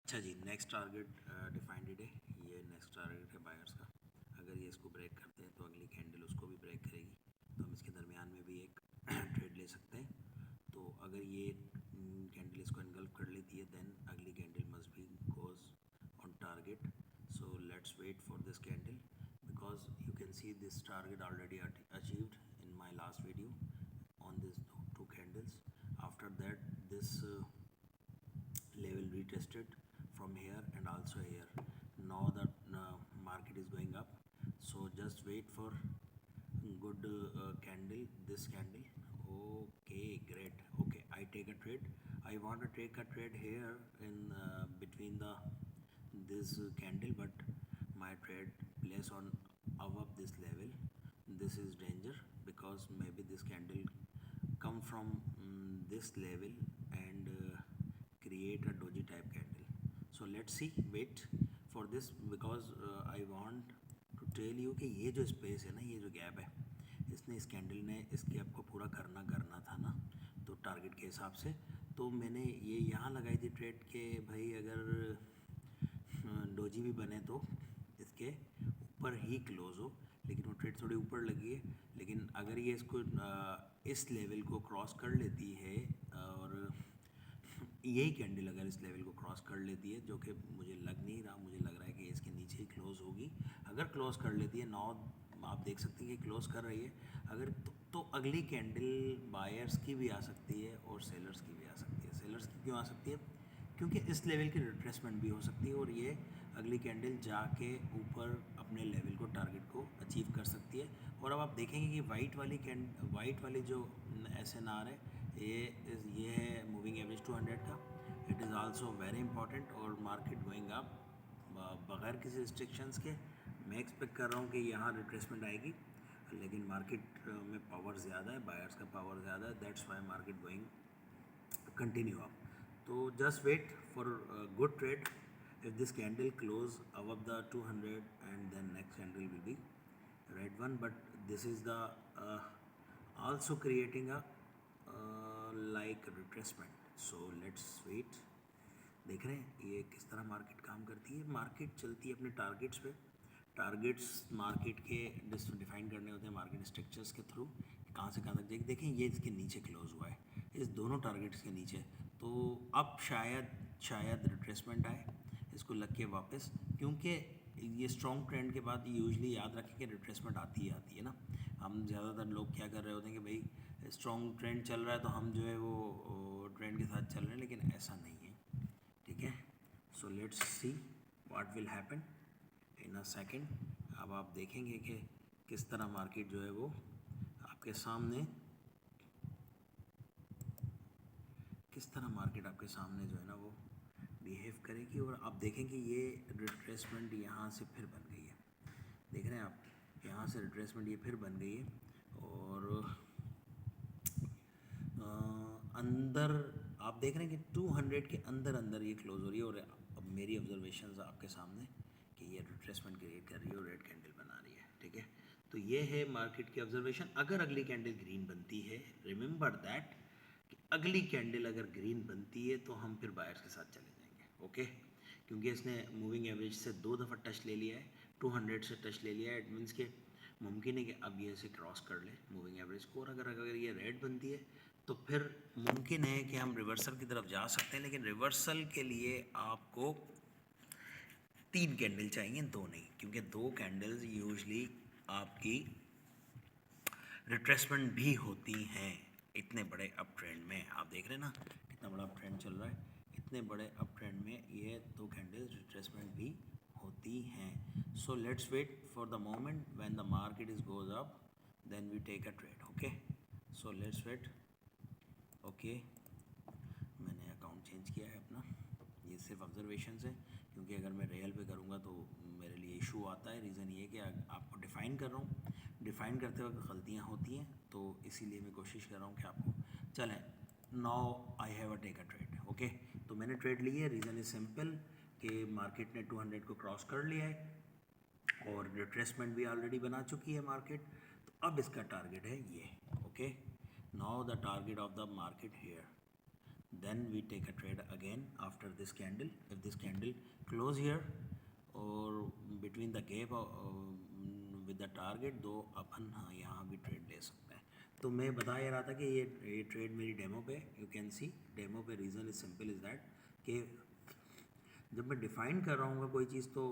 अच्छा जी, next target defined है। ये नेक्स्ट टारगेट है बायर्स का। अगर ये इसको ब्रेक करते हैं तो अगली कैंडल उसको भी ब्रेक करेगी, तो हम इसके दरमियान में भी एक ट्रेड ले सकते हैं। तो अगर ये कैंडल इसको इनगल्फ कर लेती है देन अगली candle must be goes on target. So let's wait for this candle because you can see this target already achieved in my last video on this two candles. After that this level retested from here and also here. Now the market is going up, so just wait for good candle, this candle. Okay, great. Okay, I take a trade. I want to take a trade here in between the this candle, but my trade place on above this level. This is danger because maybe this candle come from this level and create a doji type candle. So let's see, wait for this because I want to tell you कि ये जो space है ना, ये जो gap है, इसने इस कैंडल ने इस गैप को पूरा करना था ना, तो टारगेट के हिसाब से तो मैंने ये यहाँ लगाई थी ट्रेड के भाई अगर डोजी भी बने तो इसके ऊपर ही क्लोज हो, लेकिन वो ट्रेड थोड़ी ऊपर लगी है। लेकिन अगर ये इसको इस लेवल को क्रॉस कर लेती है और यही कैंडल अगर इस लेवल को क्रॉस कर लेती है, जो कि मुझे लग नहीं रहा, मुझे लग रहा है कि इसके नीचे ही क्लोज होगी। अगर क्लोज कर लेती है, नौ आप देख सकते हैं कि क्लोज कर रही है। अगर तो अगली कैंडल बायर्स की भी आ सकती है और सेलर्स की भी आ सकती है। सेलर्स की क्यों आ सकती है? क्योंकि इस लेवल की रिट्रेसमेंट भी हो सकती है और ये अगली कैंडल जाके ऊपर अपने लेवल को टारगेट को अचीव कर सकती है। और अब आप देखेंगे कि वाइट वाली जो SNR है, ये है मूविंग एवरेज 200 का। It is also very important और मार्केट गोइंग अप बगैर किसी रिस्ट्रिक्शंस के। मैं एक्सपेक्ट कर रहा हूँ कि यहाँ रिट्रेसमेंट आएगी, लेकिन मार्केट में पावर ज़्यादा है, बायर्स का पावर ज़्यादा है, that's why market going continue up. तो just wait for a good trade. If this candle close above the 200 and then next candle will be red one, but this is the also creating a like retracement. So let's wait. देख रहे हैं ये किस तरह market काम करती है। Market चलती है अपने टारगेट्स पे। टारगेट्स मार्केट के डिफाइन करने होते हैं मार्केट स्ट्रक्चर्स के थ्रू, कहाँ से कहाँ तक। देखें ये इसके नीचे क्लोज हुआ है, इस दोनों टारगेट्स के नीचे। तो अब शायद रिट्रेसमेंट आए इसको लग के वापस, क्योंकि ये स्ट्रॉन्ग ट्रेंड के बाद यूजली याद रखें कि रिट्रेसमेंट आती है ना। हम ज़्यादातर लोग क्या कर रहे होते हैं कि भाई स्ट्रॉन्ग ट्रेंड चल रहा है तो हम जो है वो ट्रेंड के साथ चल रहे हैं, लेकिन ऐसा नहीं है। ठीक है, so let's see what will happen in a second. अब आप देखेंगे कि किस तरह मार्केट जो है वो आपके सामने किस तरह मार्केट आपके सामने जो है ना वो बिहेव करेगी। और आप देखेंगे ये रिट्रेसमेंट यहाँ से फिर बन गई है। देख रहे हैं आप, यहाँ से रिट्रेसमेंट ये फिर बन गई है और अंदर आप देख रहे हैं कि 200 के अंदर ये क्लोज हो रही है। और अब मेरी ऑब्जर्वेशंस आपके सामने कि ये रिट्रेसमेंट क्रिएट कर रही है और रेड कैंडल बना रही है। ठीक है, तो ये है मार्केट की ऑब्जर्वेशन। अगर अगली कैंडल ग्रीन बनती है, रिमेंबर दैट कि अगली कैंडल अगर ग्रीन बनती है तो हम फिर बायर्स के साथ चले जाएंगे। ओके, क्योंकि इसने मूविंग एवरेज से 2 दफ़ा टच ले लिया है, 200 से टच ले लिया है। इट मीन्स के मुमकिन है कि अब ये इसे क्रॉस कर ले मूविंग एवरेज को। और अगर ये रेड बनती है तो फिर मुमकिन है कि हम रिवर्सल की तरफ जा सकते हैं, लेकिन रिवर्सल के लिए आपको 3 कैंडल चाहिए, 2 नहीं, क्योंकि 2 कैंडल्स यूजली आपकी रिट्रेसमेंट भी होती हैं इतने बड़े अप ट्रेंड में। आप देख रहे हैं ना कितना बड़ा अप ट्रेंड चल रहा है, इतने बड़े अप ट्रेंड में ये 2 कैंडल्स रिट्रेसमेंट भी होती हैं। So let's wait for the moment when the market is goes up, then we take a trade. Okay, so let's wait. Okay, मैंने अकाउंट चेंज किया है अपना। ये सिर्फ ऑब्जर्वेशन है, क्योंकि अगर मैं रियल पे करूँगा तो मेरे लिए इशू आता है। रीज़न ये कि आपको डिफ़ाइन कर रहा हूँ, डिफ़ाइन करते वक्त गलतियाँ होती हैं, तो इसीलिए मैं कोशिश कर रहा हूँ कि आपको चलें। Now I have a take a trade. Okay, तो मैंने ट्रेड ली है। रीज़न इज़ सिंपल कि मार्केट ने 200 को क्रॉस कर लिया है और रिट्रेसमेंट भी ऑलरेडी बना चुकी है मार्केट। तो अब इसका टारगेट है ये। Okay, now the target of the market here, then we take a trade again after this candle. If this candle close here or between the gap with the target, तो अपन हाँ यहाँ भी trade ले सकते हैं. तो मैं बता ये रहा था कि ये ट्रेड मेरी डेमो पे, यू कैन सी डेमो पे. Reason is simple is that कि जब मैं डिफ़ाइन कर रहा हूँ कोई चीज़ तो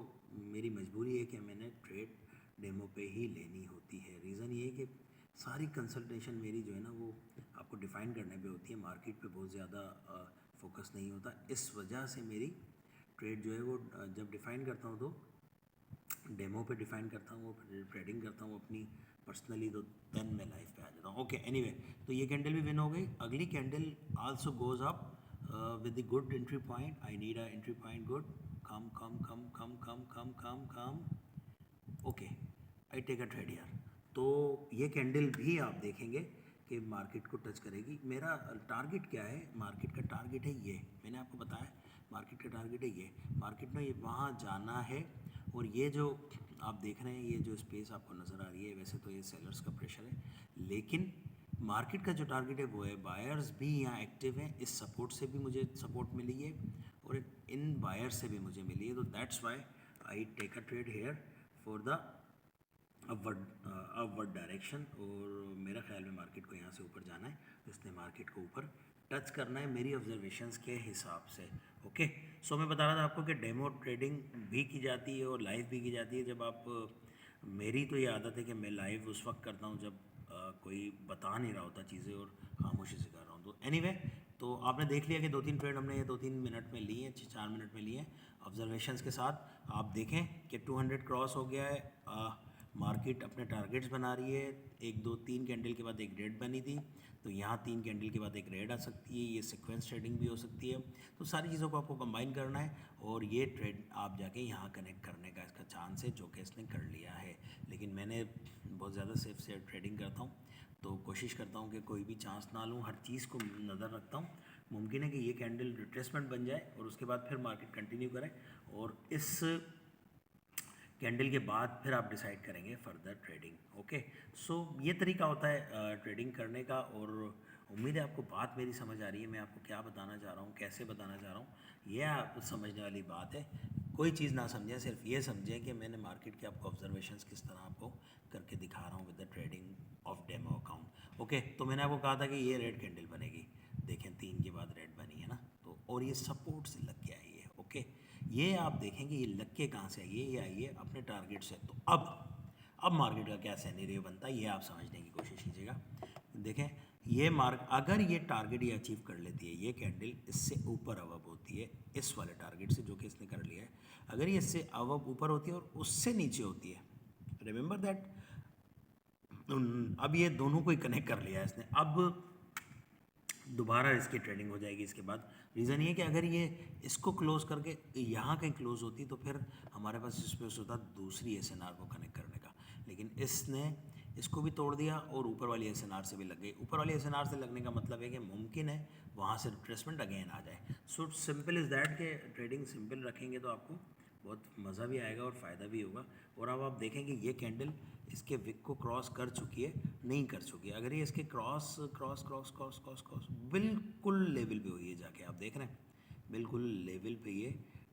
मेरी मजबूरी है कि मैंने ट्रेड डेमो पे ही लेनी होती है. रीज़न ये है कि सारी कंसल्टेशन मेरी जो है ना वो आपको डिफ़ाइन करने पे होती है, मार्केट पे बहुत ज़्यादा फोकस नहीं होता. इस वजह से मेरी ट्रेड जो है वो जब डिफ़ाइन करता हूँ तो डेमो पे डिफ़ाइन करता हूँ, ट्रेडिंग करता हूँ अपनी पर्सनली, तो देन मैं लाइफ पे आ जाता हूँ. ओके एनीवे, तो ये कैंडल भी विन हो गई. अगली candle also goes up with the good entry point. I need a entry point. Good. Come. Okay. I take a trade here. तो ये कैंडल भी आप देखेंगे कि मार्केट को टच करेगी. मेरा टारगेट क्या है? मार्केट का टारगेट है ये, मैंने आपको बताया मार्केट का टारगेट है ये. मार्केट में ये वहाँ जाना है. और ये जो आप देख रहे हैं, ये जो स्पेस आपको नज़र आ रही है, वैसे तो ये सेलर्स का प्रेशर है, लेकिन मार्केट का जो टारगेट है वो है बायर्स भी यहाँ एक्टिव हैं. इस सपोर्ट से भी मुझे सपोर्ट मिली है और इन बायर्स से भी मुझे मिली है. तो that's why I take a trade here for the upward direction. और मेरा ख्याल में मार्केट को यहाँ से ऊपर जाना है, इसने मार्केट को ऊपर टच करना है मेरी ऑब्जर्वेशंस के हिसाब से. ओके, सो मैं बता रहा था आपको कि डेमो ट्रेडिंग भी की जाती है और लाइव भी की जाती है. जब आप मेरी तो ये आदत है कि मैं लाइव उस वक्त करता हूँ जब कोई बता नहीं रहा होता चीज़ें और खामोशी से कर रहा हूँ. तो एनीवे, तो आपने देख लिया कि 2-3 ट्रेड हमने ये 2-3 मिनट में लिए हैं, 4 मिनट में लिए हैं ऑब्जर्वेशंस के साथ. आप देखें कि 200 क्रॉस हो गया है. मार्केट अपने टारगेट्स बना रही है. 1-2-3 कैंडल के बाद एक रेड बनी थी, तो यहाँ 3 कैंडल के बाद एक रेड आ सकती है. ये सीक्वेंस ट्रेडिंग भी हो सकती है. तो सारी चीज़ों को आपको कंबाइन करना है और ये ट्रेड आप जाके यहाँ कनेक्ट करने का इसका चांस है, जो कि इसने कर लिया है. लेकिन मैंने बहुत ज़्यादा सेफ से ट्रेडिंग करता हूँ, तो कोशिश करता हूँ कि कोई भी चांस ना लूँ, हर चीज़ को नज़र रखता हूँ. मुमकिन है कि ये कैंडल रिट्रेसमेंट बन जाए और उसके बाद फिर मार्केट कंटिन्यू करें और इस कैंडल के बाद फिर आप डिसाइड करेंगे फर्दर ट्रेडिंग. ओके, सो ये तरीका होता है ट्रेडिंग करने का. और उम्मीद है आपको बात मेरी समझ आ रही है, मैं आपको क्या बताना चाह रहा हूँ, कैसे बताना चाह रहा हूँ, ये आप समझने वाली बात है. कोई चीज़ ना समझें, सिर्फ ये समझें कि मैंने मार्केट के आपको ऑब्जर्वेशंस किस तरह आपको करके दिखा रहा हूँ with the trading of demo account. Okay, तो मैंने आपको कहा था कि ये रेड कैंडल बनेगी, देखें 3 के बाद रेड बनी है ना, तो और ये सपोर्ट से लग के आई है. ओके, ये आप देखेंगे ये लग के कहाँ से आई है, ये आई है अपने टारगेट से. तो अब मार्केट का क्या सिनेरियो बनता है ये आप समझने की कोशिश कीजिएगा. देखें ये अगर ये टारगेट ये अचीव कर लेती है, ये कैंडल इससे ऊपर अवब होती है इस वाले टारगेट से जो कि इसने कर लिया है. अगर ये इससे अवब ऊपर होती है और उससे नीचे होती है, रिमेंबर दैट, अब ये दोनों को ही कनेक्ट कर लिया है इसने. अब दोबारा इसकी ट्रेडिंग हो जाएगी इसके बाद. रीज़न ये कि अगर ये इसको क्लोज करके यहाँ कहीं क्लोज होती तो फिर हमारे पास स्पेस होता दूसरी एसएनआर को कनेक्ट करने का. लेकिन इसने इसको भी तोड़ दिया और ऊपर वाली एसएनआर से भी लग गई. ऊपर वाली एसएनआर से लगने का मतलब है कि मुमकिन है वहाँ से रिट्रेसमेंट अगेन आ जाए. सो सिंपल इज़ दैट कि ट्रेडिंग सिंपल रखेंगे तो आपको बहुत मज़ा भी आएगा और फ़ायदा भी होगा. और अब आप देखेंगे ये कैंडल इसके विक को क्रॉस कर चुकी है, नहीं कर चुकी है. अगर ये इसके क्रॉस बिल्कुल लेवल पे हुई है, जाके आप देख रहे हैं बिल्कुल लेवल पे ये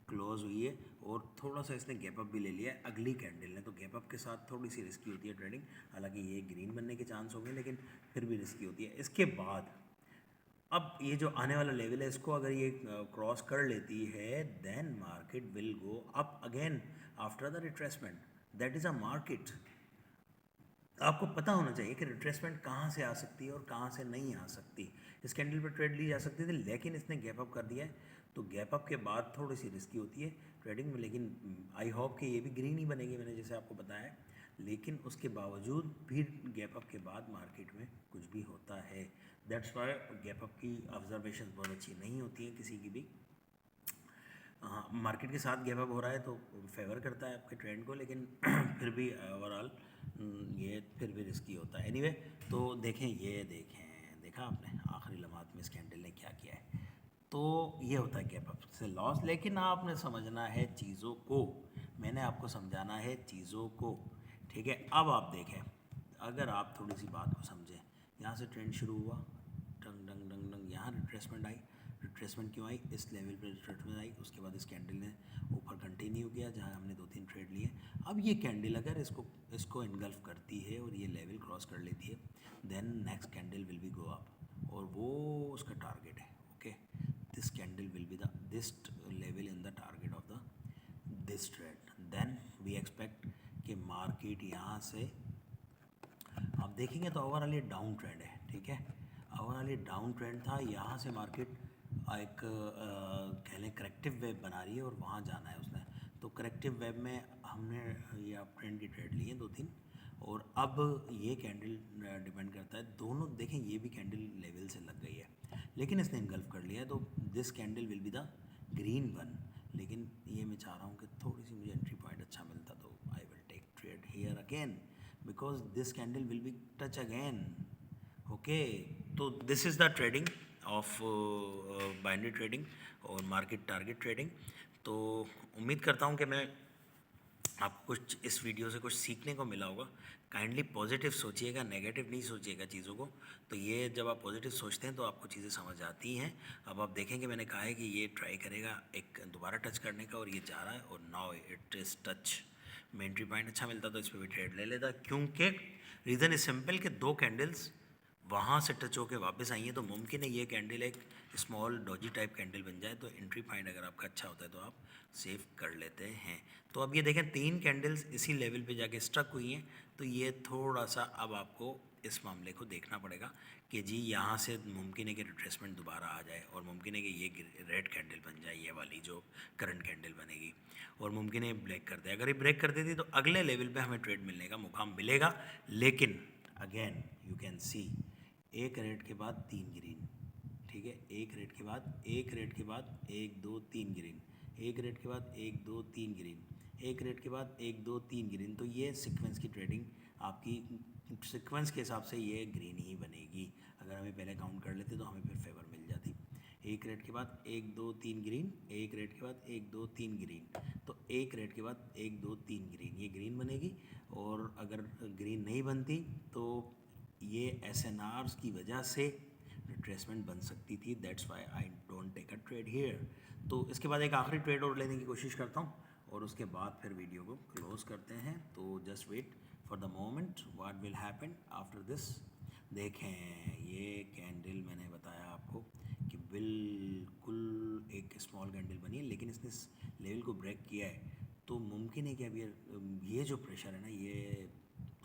क्लोज हुई है. और थोड़ा सा इसने गैप अप भी ले लिया है अगली कैंडल ने. तो गैप अप के साथ थोड़ी सी रिस्की होती है ट्रेडिंग. हालांकि ये ग्रीन बनने के चांस होंगे लेकिन फिर भी रिस्की होती है. इसके बाद अब ये जो आने वाला लेवल है, इसको अगर ये क्रॉस कर लेती है, then market will go up again after the retracement. That is a market. आपको पता होना चाहिए कि रिट्रेसमेंट कहाँ से आ सकती है और कहाँ से नहीं आ सकती. इस कैंडल पर ट्रेड ली जा सकती थी, लेकिन इसने गैप अप कर दिया है. तो गैप अप के बाद थोड़ी सी रिस्की होती है ट्रेडिंग में. लेकिन आई होप कि ये भी ग्रीन ही बनेगी, मैंने जैसे आपको बताया. लेकिन उसके बावजूद भी गैप अप के बाद मार्केट में कुछ भी होता है. दैट्स वाई गैप अप की ऑब्जर्वेशन बहुत अच्छी नहीं होती हैं किसी की भी. हाँ, मार्केट के साथ गैप अप हो रहा है तो फेवर करता है आपके ट्रेंड को, लेकिन फिर भी ओवरऑल ये फिर भी रिस्की होता है. एनीवे, तो देखें ये देखा आपने आखिरी लम्हात में इस कैंडल ने क्या किया है. तो ये होता है गैप अप से लॉस. लेकिन आपने समझना है चीज़ों को, मैंने आपको समझाना है चीज़ों को, ठीक है. अब आप देखें, अगर आप थोड़ी सी बात को समझें, यहाँ से ट्रेंड शुरू हुआ, डंग डंग डंग डंग, यहाँ रिट्रेसमेंट आई, रिट्रेसमेंट क्यों आई, इस लेवल पे रिट्रेसमेंट आई, उसके बाद इस कैंडल ने ऊपर कंटिन्यू किया जहाँ हमने 2-3 ट्रेड लिए। अब ये कैंडल अगर इसको इनगल्फ करती है और ये लेवल क्रॉस कर लेती है, then next candle will be go up और वो उसका टारगेट है। Okay, this candle will be the this level in the target of the this trade. Then we expect कि मार्केट यहाँ से आप देखेंगे तो ओवरऑल ये डाउन ट्रेंड है। ठीक है, ओवरऑल ये डाउन ट्रेंड था, यहाँ से मार्केट एक कह लें करेक्टिव वेव बना रही है और वहाँ जाना है उसने। तो करेक्टिव वेव में हमने ये आप ट्रेंड की ट्रेड लिए 2-3 और अब ये कैंडल डिपेंड करता है, दोनों देखें ये भी कैंडल लेवल से लग गई है लेकिन इसने इनगल्फ कर लिया है, तो this candle will be the green one. लेकिन ये मैं चाह रहा हूँ कि थोड़ी सी मुझे एंट्री पॉइंट अच्छा मिलता तो I will take trade here again because this candle will be touch again. Okay, तो this is the trading of binary trading और market target trading। तो उम्मीद करता हूँ कि मैं आपको कुछ इस वीडियो से कुछ सीखने को मिला होगा। काइंडली पॉजिटिव सोचिएगा, नेगेटिव नहीं सोचिएगा चीज़ों को। तो ये जब आप पॉजिटिव सोचते हैं तो आपको चीज़ें समझ आती हैं। अब आप देखेंगे मैंने कहा है कि ये ट्राई करेगा एक दोबारा टच करने का और ये जा रहा है और नाउ इट इज़ टच। में एंट्री पॉइंट अच्छा मिलता तो इस पर भी ट्रेड ले लेता, क्योंकि रीज़न इज सिंपल कि 2 कैंडल्स वहाँ से टच होकर वापस आई हैं तो मुमकिन है ये कैंडल एक स्मॉल डॉजी टाइप कैंडल बन जाए, तो एंट्री पॉइंट अगर आपका अच्छा होता है तो आप सेव कर लेते हैं। तो अब ये देखें 3 कैंडल्स इसी लेवल पे जाके स्टक हुई हैं, तो ये थोड़ा सा अब आपको इस मामले को देखना पड़ेगा कि जी यहाँ से मुमकिन है कि रिट्रेसमेंट दोबारा आ जाए और मुमकिन है कि ये रेड कैंडल बन जाए, ये वाली जो करंट कैंडल बनेगी, और मुमकिन है ब्रेक कर दे। अगर ये ब्रेक कर देती तो अगले लेवल पे हमें ट्रेड मिलने का मौका मिलेगा। लेकिन अगेन यू कैन सी एक रेड के बाद 3 ग्रीन। ठीक है, एक रेड के बाद 1 2 3 ग्रीन, एक रेड के बाद 1 2 3 ग्रीन, एक रेड के बाद 1 2 3 ग्रीन। तो ये सीक्वेंस की ट्रेडिंग आपकी सीक्वेंस के हिसाब से ये ग्रीन ही बनेगी। अगर हमें पहले काउंट कर लेते तो हमें फिर फेवर मिल जाती। एक रेड के बाद 1 2 3 ग्रीन, एक रेड के बाद 1 2 3 ग्रीन, तो एक रेड के बाद 1 2 3 ग्रीन, ये ग्रीन बनेगी। और अगर ग्रीन नहीं बनती तो ये SNRs की वजह से रिट्रेसमेंट बन सकती थी। That's why I don't take a trade here. तो इसके बाद एक आखिरी ट्रेड और लेने की कोशिश करता हूँ और उसके बाद फिर वीडियो को क्लोज करते हैं। तो just wait for the moment what will happen after this. देखें ये कैंडल मैंने बताया आपको कि बिल्कुल एक स्मॉल कैंडल बनी है, लेकिन इसने इस लेवल को ब्रेक किया है। तो मुमकिन है कि अब ये जो प्रेशर है ना, ये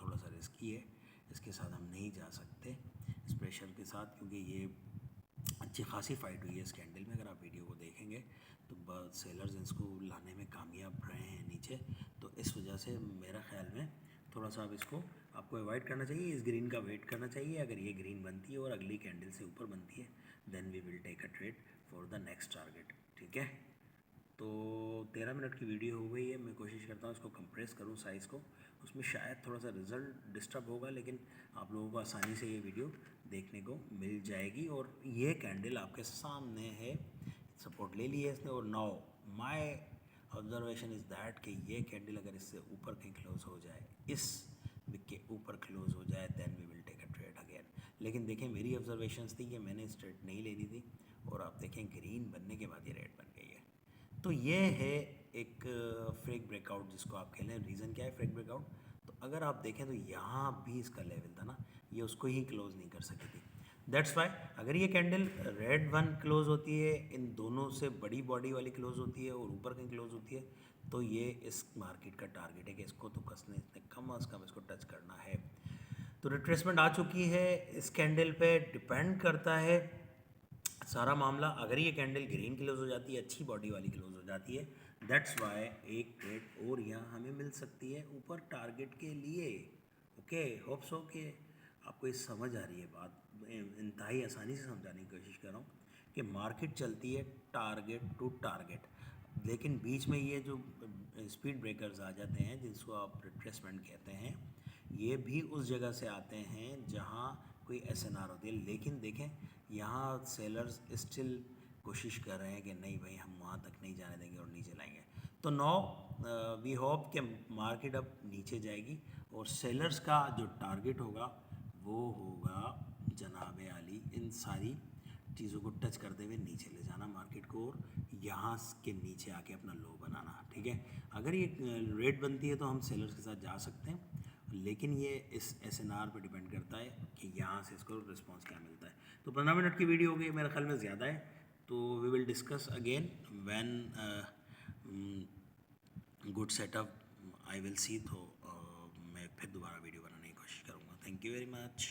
थोड़ा सा रिस्की है, इसके साथ हम नहीं जा सकते इस प्रेशर के साथ, क्योंकि ये अच्छी खासी फाइट हुई है इस कैंडल में। अगर आप वीडियो को देखेंगे तो बहुत सेलर्स इसको लाने में कामयाब रहे हैं नीचे, तो इस वजह से मेरा ख्याल में थोड़ा सा अब इसको आपको अवॉइड करना चाहिए, इस ग्रीन का वेट करना चाहिए। अगर ये ग्रीन बनती है और अगली कैंडल से ऊपर बनती है then we will take a trade for the next target. ठीक है, तो 13 मिनट की वीडियो हो गई है। मैं कोशिश करता हूँ इसको कंप्रेस करूँ साइज़ को, उसमें शायद थोड़ा सा रिज़ल्ट डिस्टर्ब होगा, लेकिन आप लोगों को आसानी से ये वीडियो देखने को मिल जाएगी। और ये कैंडल आपके सामने है, सपोर्ट ले लिया इसने। और now my observation is that कि ये कैंडल अगर इससे ऊपर कहीं क्लोज हो जाए, इस विक के ऊपर क्लोज हो जाए, then we will take a trade again. लेकिन देखें मेरी ऑब्जर्वेशंस थी कि मैंने इस ट्रेड नहीं लेनी थी, और आप देखें ग्रीन बनने के बाद ये रेड बन गई है। तो ये है एक फ्रेक ब्रेकआउट जिसको आप कह लें। रीज़न क्या है फ्रेक ब्रेकआउट? तो अगर आप देखें तो यहाँ भी इसका लेवल था ना, ये उसको ही क्लोज नहीं कर सकी थी। दैट्स वाई अगर ये कैंडल रेड वन क्लोज होती है, इन दोनों से बड़ी बॉडी वाली क्लोज होती है और ऊपर कहीं क्लोज होती है, तो ये इस मार्केट का टारगेट है कि इसको तो कसने इसने कम अज़ कम इसको टच करना है। तो रिट्रेसमेंट आ चुकी है इस कैंडल पे, डिपेंड करता है सारा मामला। अगर ये कैंडल ग्रीन क्लोज हो जाती है, अच्छी बॉडी वाली क्लोज हो जाती है, दैट्स वाई एक ट्रेड और यहाँ हमें मिल सकती है ऊपर टारगेट के लिए। ओके, होप सो कि आपको ये समझ आ रही है बात। इंतहाई आसानी से समझाने की कोशिश कर रहा हूँ कि मार्केट चलती है टारगेट टू टारगेट, लेकिन बीच में ये जो स्पीड ब्रेकर्स आ जाते हैं जिसको आप रिट्रेसमेंट कहते हैं, ये भी उस जगह से आते हैं जहाँ कोई SNR होती है। लेकिन देखें यहाँ सेलर्स स्टिल कोशिश कर रहे हैं कि नहीं भाई हम वहाँ तक नहीं जाने देंगे और नीचे लाएंगे। तो नाउ वी होप कि मार्केट अब नीचे जाएगी और सेलर्स का जो टारगेट होगा वो होगा जनाब आली इन सारी चीज़ों को टच करते हुए नीचे ले जाना मार्केट को, और यहाँ के नीचे आके अपना लो बनाना, ठीक है। अगर ये रेट बनती है तो हम सेलर्स के साथ जा सकते हैं, लेकिन ये इस SNR पे डिपेंड करता है कि यहाँ से इसको रिस्पॉन्स क्या मिलता है। तो 15 मिनट की वीडियो हो गई, मेरे ख्याल में ज़्यादा है, तो we will discuss again when good setup I will see. तो मैं फिर दोबारा वीडियो बनाने की कोशिश करूँगा। Thank you very much.